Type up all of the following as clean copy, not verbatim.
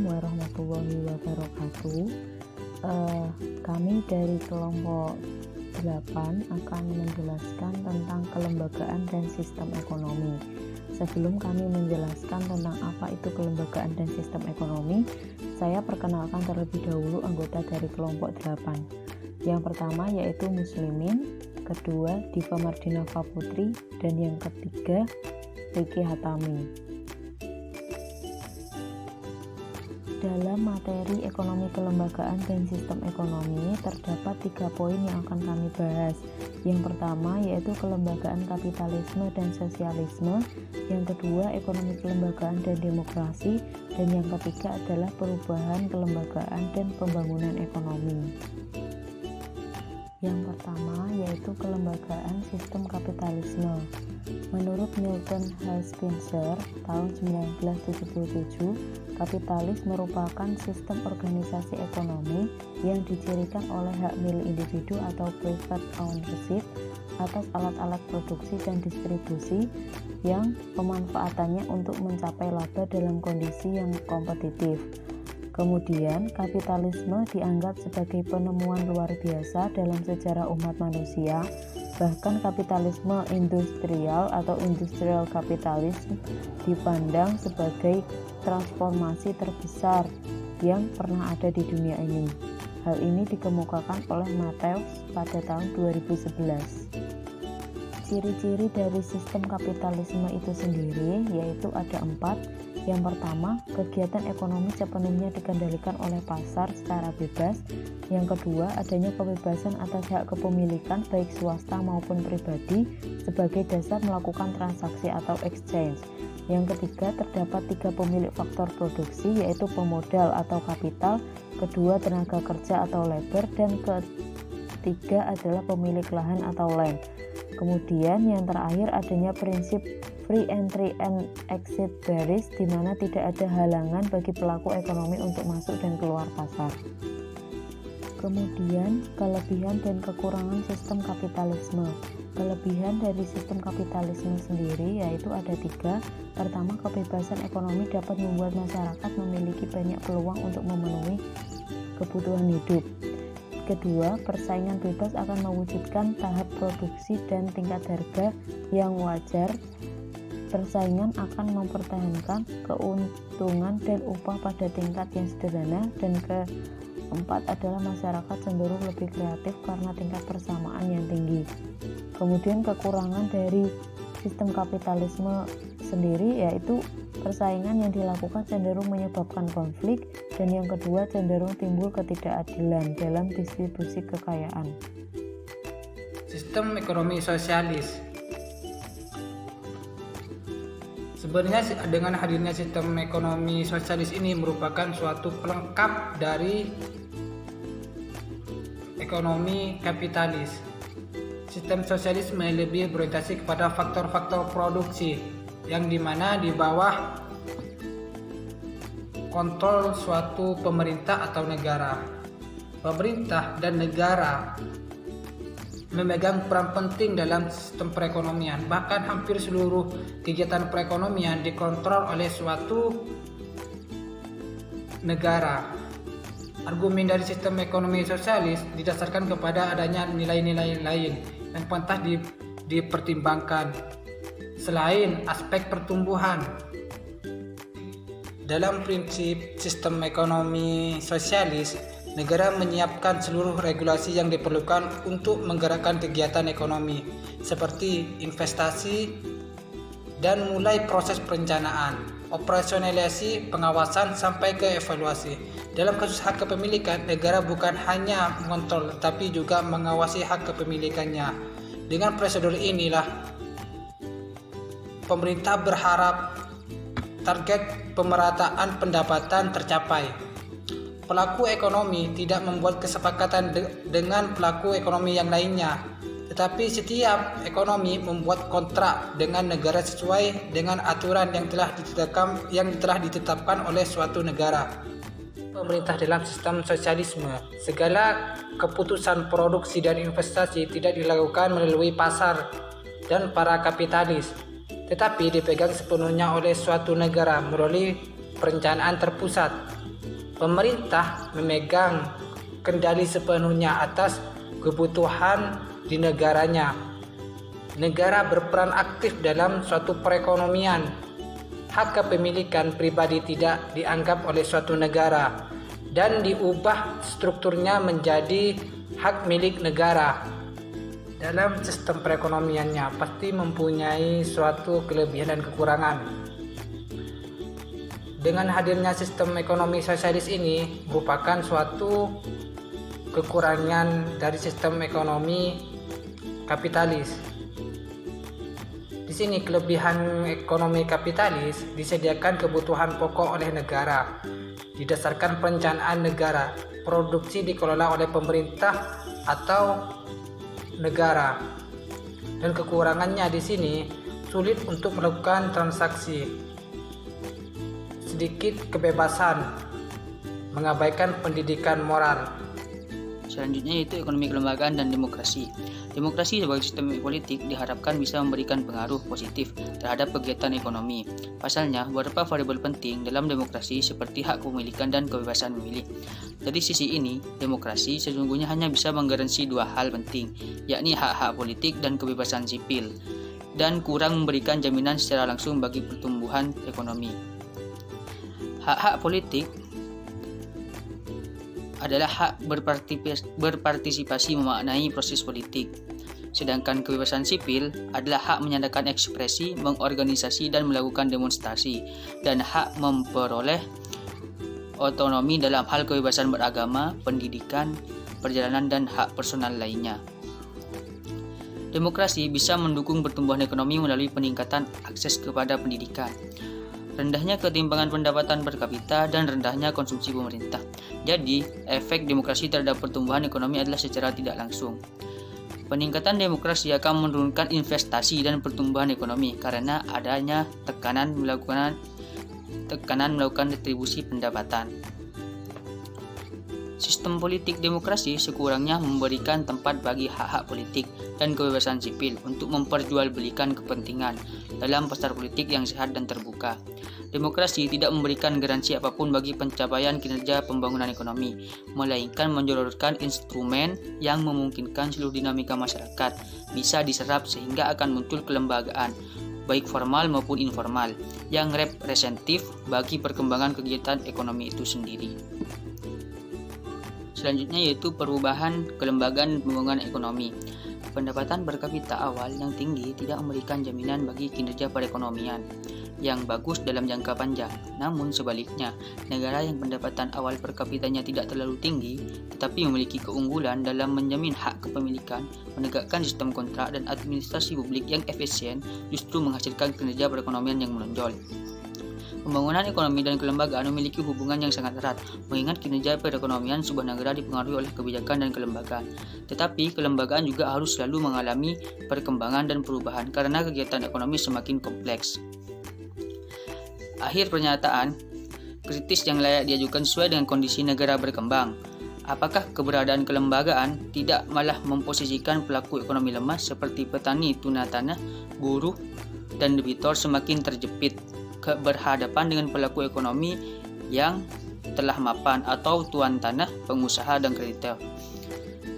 Assalamualaikum warahmatullahi wabarakatuh. Kami dari kelompok 8 akan menjelaskan tentang kelembagaan dan sistem ekonomi. Sebelum kami menjelaskan tentang apa itu kelembagaan dan sistem ekonomi, saya perkenalkan terlebih dahulu anggota dari kelompok 8. Yang pertama yaitu Muslimin, kedua Diva Mardinova Putri, dan yang ketiga Riki Hatami. Dalam materi ekonomi kelembagaan dan sistem ekonomi terdapat 3 poin yang akan kami bahas. Yang pertama yaitu kelembagaan kapitalisme dan sosialisme, yang kedua ekonomi kelembagaan dan demokrasi, dan yang ketiga adalah perubahan kelembagaan dan pembangunan ekonomi. Yang pertama yaitu kelembagaan sistem kapitalisme. Menurut Milton H. Spencer tahun 1977, kapitalis merupakan sistem organisasi ekonomi yang dicirikan oleh hak milik individu atau private ownership atas alat-alat produksi dan distribusi yang pemanfaatannya untuk mencapai laba dalam kondisi yang kompetitif. Kemudian, kapitalisme dianggap sebagai penemuan luar biasa dalam sejarah umat manusia. Bahkan kapitalisme industrial atau industrial capitalism dipandang sebagai transformasi terbesar yang pernah ada di dunia ini. Hal ini dikemukakan oleh Matthews pada tahun 2011. Ciri-ciri dari sistem kapitalisme itu sendiri yaitu ada 4. Yang pertama, kegiatan ekonomi sepenuhnya dikendalikan oleh pasar secara bebas. Yang kedua, adanya kebebasan atas hak kepemilikan baik swasta maupun pribadi sebagai dasar melakukan transaksi atau exchange. Yang ketiga, terdapat 3 pemilik faktor produksi yaitu pemodal atau kapital, kedua tenaga kerja atau labor, dan ketiga adalah pemilik lahan atau land. Kemudian yang terakhir adanya prinsip free entry and exit barriers, di mana tidak ada halangan bagi pelaku ekonomi untuk masuk dan keluar pasar. Kemudian kelebihan dan kekurangan sistem kapitalisme. Kelebihan dari sistem kapitalisme sendiri yaitu ada 3. Pertama, kebebasan ekonomi dapat membuat masyarakat memiliki banyak peluang untuk memenuhi kebutuhan hidup. Kedua, persaingan bebas akan mewujudkan tahap produksi dan tingkat harga yang wajar. Persaingan akan mempertahankan keuntungan dan upah pada tingkat yang sederhana. Dan keempat adalah masyarakat cenderung lebih kreatif karena tingkat persamaan yang tinggi. Kemudian kekurangan dari sistem kapitalisme sendiri yaitu persaingan yang dilakukan cenderung menyebabkan konflik, dan yang kedua cenderung timbul ketidakadilan dalam distribusi kekayaan. Sistem ekonomi sosialis. Sebenarnya dengan hadirnya sistem ekonomi sosialis ini merupakan suatu pelengkap dari ekonomi kapitalis. Sistem sosialisme lebih berorientasi kepada faktor-faktor produksi yang dimana di bawah kontrol suatu pemerintah atau negara. Pemerintah dan negara memegang peran penting dalam sistem perekonomian. Bahkan hampir seluruh kegiatan perekonomian dikontrol oleh suatu negara. Argumen dari sistem ekonomi sosialis didasarkan kepada adanya nilai-nilai lain yang pantas dipertimbangkan selain aspek pertumbuhan. Dalam prinsip sistem ekonomi sosialis, negara menyiapkan seluruh regulasi yang diperlukan untuk menggerakkan kegiatan ekonomi, seperti investasi dan mulai proses perencanaan, operasionalisasi, pengawasan, sampai ke evaluasi. Dalam kasus hak kepemilikan, negara bukan hanya mengontrol tetapi juga mengawasi hak kepemilikannya. Dengan prosedur inilah, pemerintah berharap target pemerataan pendapatan tercapai. Pelaku ekonomi tidak membuat kesepakatan dengan pelaku ekonomi yang lainnya, tetapi setiap ekonomi membuat kontrak dengan negara sesuai dengan aturan yang telah ditetapkan oleh suatu negara. Pemerintah dalam sistem sosialisme, segala keputusan produksi dan investasi tidak dilakukan melalui pasar dan para kapitalis, tetapi dipegang sepenuhnya oleh suatu negara melalui perencanaan terpusat. Pemerintah memegang kendali sepenuhnya atas kebutuhan di negaranya. Negara berperan aktif dalam suatu perekonomian. Hak kepemilikan pribadi tidak dianggap oleh suatu negara dan diubah strukturnya menjadi hak milik negara. Dalam sistem perekonomiannya pasti mempunyai suatu kelebihan dan kekurangan. Dengan hadirnya sistem ekonomi sosialis ini merupakan suatu kekurangan dari sistem ekonomi kapitalis. Di sini kelebihan ekonomi kapitalis disediakan kebutuhan pokok oleh negara. Didasarkan perencanaan negara, produksi dikelola oleh pemerintah atau negara. Dan kekurangannya di sini sulit untuk melakukan transaksi. Sedikit kebebasan, mengabaikan pendidikan moral. Selanjutnya yaitu ekonomi kelembagaan dan demokrasi. Demokrasi sebagai sistem politik diharapkan bisa memberikan pengaruh positif terhadap kegiatan ekonomi. Pasalnya, beberapa variabel penting dalam demokrasi seperti hak kepemilikan dan kebebasan memilih. Dari sisi ini, demokrasi sesungguhnya hanya bisa menggaransi dua hal penting, yakni hak-hak politik dan kebebasan sipil, dan kurang memberikan jaminan secara langsung bagi pertumbuhan ekonomi. Hak-hak politik adalah hak berpartisipasi memaknai proses politik. Sedangkan kebebasan sipil adalah hak menyatakan ekspresi, mengorganisasi dan melakukan demonstrasi, dan hak memperoleh otonomi dalam hal kebebasan beragama, pendidikan, perjalanan, dan hak personal lainnya. Demokrasi bisa mendukung pertumbuhan ekonomi melalui peningkatan akses kepada pendidikan, rendahnya ketimpangan pendapatan per kapita, dan rendahnya konsumsi pemerintah. Jadi, efek demokrasi terhadap pertumbuhan ekonomi adalah secara tidak langsung. Peningkatan demokrasi akan menurunkan investasi dan pertumbuhan ekonomi karena adanya tekanan melakukan distribusi pendapatan. Sistem politik demokrasi sekurangnya memberikan tempat bagi hak-hak politik dan kebebasan sipil untuk memperjualbelikan kepentingan dalam pasar politik yang sehat dan terbuka. Demokrasi tidak memberikan garansi apapun bagi pencapaian kinerja pembangunan ekonomi, melainkan menjolorkan instrumen yang memungkinkan seluruh dinamika masyarakat bisa diserap sehingga akan muncul kelembagaan, baik formal maupun informal, yang representatif bagi perkembangan kegiatan ekonomi itu sendiri. Selanjutnya yaitu perubahan kelembagaan dan pembangunan ekonomi. Pendapatan per kapita awal yang tinggi tidak memberikan jaminan bagi kinerja perekonomian yang bagus dalam jangka panjang. Namun sebaliknya, negara yang pendapatan awal per kapitanya tidak terlalu tinggi tetapi memiliki keunggulan dalam menjamin hak kepemilikan, menegakkan sistem kontrak dan administrasi publik yang efisien justru menghasilkan kinerja perekonomian yang menonjol. Pembangunan ekonomi dan kelembagaan memiliki hubungan yang sangat erat, mengingat kinerja perekonomian sebuah negara dipengaruhi oleh kebijakan dan kelembagaan. Tetapi kelembagaan juga harus selalu mengalami perkembangan dan perubahan karena kegiatan ekonomi semakin kompleks. Akhir pernyataan, kritis yang layak diajukan sesuai dengan kondisi negara berkembang. Apakah keberadaan kelembagaan tidak malah memposisikan pelaku ekonomi lemah seperti petani tunatanah, buruh, dan debitor semakin terjepit berhadapan dengan pelaku ekonomi yang telah mapan atau tuan tanah, pengusaha, dan kreditor?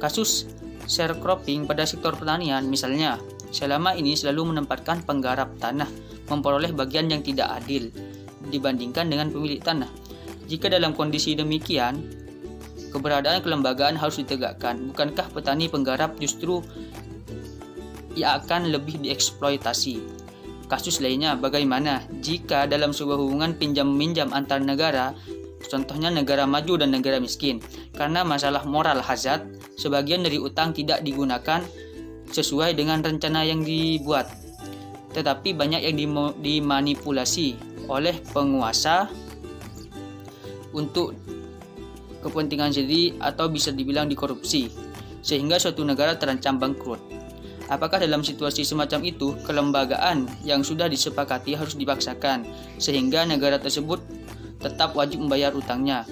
Kasus sharecropping pada sektor pertanian misalnya, selama ini selalu menempatkan penggarap tanah memperoleh bagian yang tidak adil dibandingkan dengan pemilik tanah. Jika dalam kondisi demikian, keberadaan kelembagaan harus ditegakkan. Bukankah petani penggarap justru akan lebih dieksploitasi? Kasus lainnya, bagaimana jika dalam sebuah hubungan pinjam-meminjam antar negara, contohnya negara maju dan negara miskin, karena masalah moral hazard, sebagian dari utang tidak digunakan sesuai dengan rencana yang dibuat, tetapi banyak yang dimanipulasi oleh penguasa untuk kepentingan sendiri atau bisa dibilang dikorupsi, sehingga suatu negara terancam bangkrut. Apakah dalam situasi semacam itu, kelembagaan yang sudah disepakati harus dipaksakan, sehingga negara tersebut tetap wajib membayar utangnya?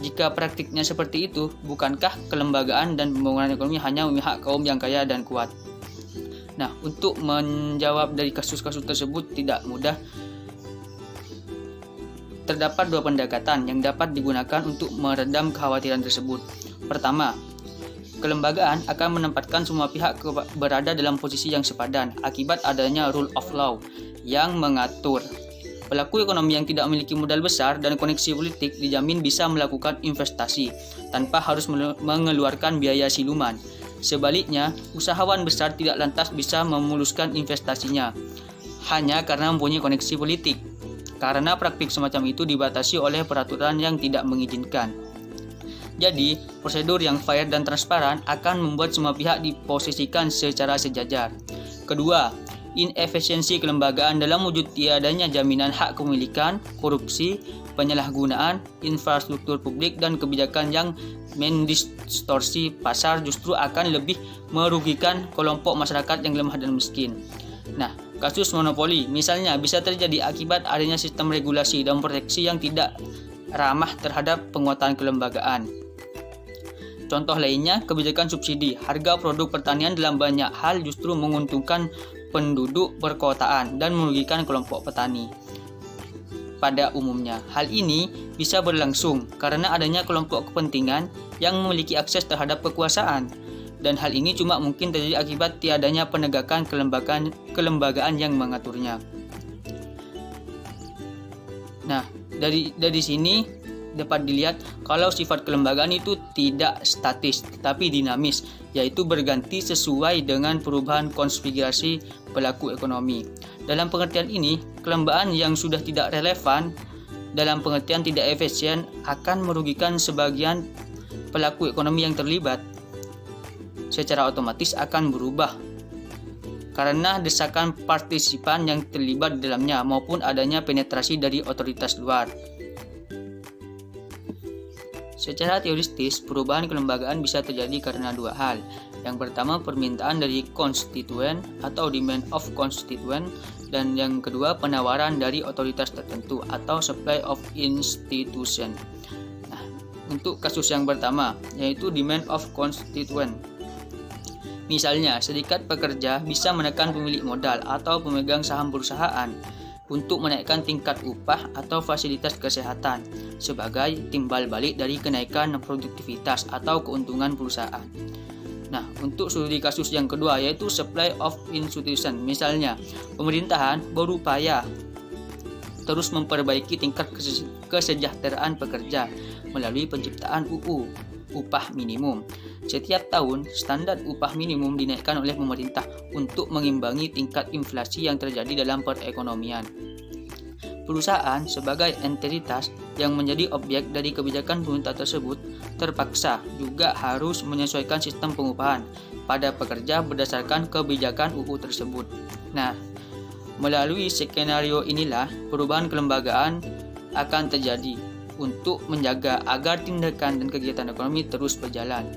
Jika praktiknya seperti itu, bukankah kelembagaan dan pembangunan ekonomi hanya memihak kaum yang kaya dan kuat? Nah, untuk menjawab dari kasus-kasus tersebut tidak mudah. terdapat dua pendekatan yang dapat digunakan untuk meredam kekhawatiran tersebut. Pertama, kelembagaan akan menempatkan semua pihak berada dalam posisi yang sepadan akibat adanya rule of law yang mengatur. Pelaku ekonomi yang tidak memiliki modal besar dan koneksi politik dijamin bisa melakukan investasi tanpa harus mengeluarkan biaya siluman. Sebaliknya, usahawan besar tidak lantas bisa memuluskan investasinya hanya karena mempunyai koneksi politik, karena praktik semacam itu dibatasi oleh peraturan yang tidak mengizinkan. Jadi, prosedur yang fair dan transparan akan membuat semua pihak diposisikan secara sejajar. Kedua, inefisiensi kelembagaan dalam wujud tiadanya jaminan hak kepemilikan, korupsi, penyalahgunaan infrastruktur publik dan kebijakan yang mendistorsi pasar justru akan lebih merugikan kelompok masyarakat yang lemah dan miskin. Nah, kasus monopoli misalnya bisa terjadi akibat adanya sistem regulasi dan proteksi yang tidak ramah terhadap penguatan kelembagaan. Contoh lainnya, kebijakan subsidi harga produk pertanian dalam banyak hal justru menguntungkan penduduk perkotaan dan merugikan kelompok petani. Pada umumnya, hal ini bisa berlangsung karena adanya kelompok kepentingan yang memiliki akses terhadap kekuasaan, dan hal ini cuma mungkin terjadi akibat tiadanya penegakan kelembagaan yang mengaturnya. Nah, dari sini dapat dilihat kalau sifat kelembagaan itu tidak statis tetapi dinamis, yaitu berganti sesuai dengan perubahan konfigurasi pelaku ekonomi. Dalam pengertian ini, kelembagaan yang sudah tidak relevan dalam pengertian tidak efisien akan merugikan sebagian pelaku ekonomi yang terlibat. Secara otomatis akan berubah karena desakan partisipan yang terlibat di dalamnya maupun adanya penetrasi dari otoritas luar. Secara teoristis, perubahan kelembagaan bisa terjadi karena dua hal. Yang pertama, permintaan dari konstituen atau demand of constituent, dan yang kedua, penawaran dari otoritas tertentu atau supply of institution. Nah, untuk kasus yang pertama, yaitu demand of constituent. Misalnya, serikat pekerja bisa menekan pemilik modal atau pemegang saham perusahaan untuk menaikkan tingkat upah atau fasilitas kesehatan sebagai timbal balik dari kenaikan produktivitas atau keuntungan perusahaan. Nah, untuk studi kasus yang kedua yaitu supply of institution. Misalnya, pemerintahan berupaya terus memperbaiki tingkat kesejahteraan pekerja melalui penciptaan UU, upah minimum. Setiap tahun, standar upah minimum dinaikkan oleh pemerintah untuk mengimbangi tingkat inflasi yang terjadi dalam perekonomian. Perusahaan sebagai entitas yang menjadi objek dari kebijakan pemerintah tersebut terpaksa juga harus menyesuaikan sistem pengupahan pada pekerja berdasarkan kebijakan UU tersebut. Nah, melalui skenario inilah perubahan kelembagaan akan terjadi untuk menjaga agar tindakan dan kegiatan ekonomi terus berjalan.